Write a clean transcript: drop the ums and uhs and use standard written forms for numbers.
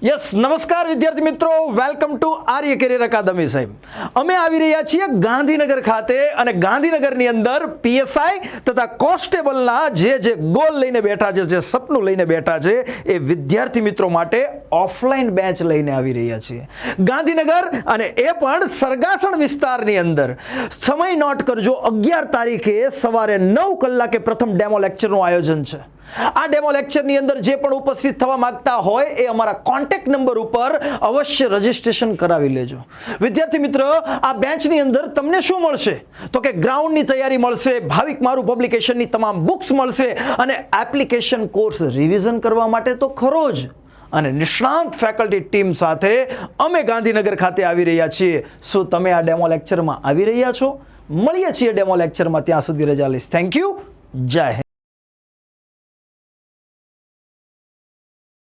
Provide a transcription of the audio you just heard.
Yes નમસ્કાર વિદ્યાર્થી મિત્રો, welcome to Arya career academy. સાહેબ અમે આવી રહ્યા છીએ ગાંધીનગર ખાતે અને ગાંધીનગરની અંદર પીએસઆઈ તથા કોન્સ્ટેબલના જે ગોલ લઈને બેઠા છે, જે સપનું લઈને બેઠા છે, એ વિદ્યાર્થી મિત્રો માટે ઓફલાઈન બેચ લઈને આવી રહ્યા છીએ ગાંધીનગર, અને એ પણ સરગાસણ વિસ્તારની અંદર. સમય નોટ કરજો, 11 તારીખે સવારે 9 કલાકે પ્રથમ ડેમો લેક્ચરનું આયોજન છે. આ ડેમો લેક્ચરની અંદર જે પણ ઉપસ્થિત થવા માંગતા હોય એ અમારા કોન્ટેક્ટ નંબર ઉપર અવશ્ય રજીસ્ટ્રેશન કરાવી લેજો. વિદ્યાર્થી મિત્રો, આ બેચની અંદર તમને શું મળશે તો કે ગ્રાઉન્ડની તૈયારી મળશે, ભાવિક મારું પબ્લિકેશનની તમામ બુક્સ મળશે, અને એપ્લિકેશન કોર્સ રિવિઝન કરવા માટે તો ખરો જ. અને નિષ્ણાંત ફેકલ્ટી ટીમ સાથે અમે ગાંધીનગર ખાતે આવી રહ્યા છીએ. શું તમે આ ડેમો લેક્ચરમાં આવી રહ્યા છો? મળીએ છીએ ડેમો લેક્ચરમાં. ત્યાં સુધી રજા લઈશ. Thank you. જય હિન્દ.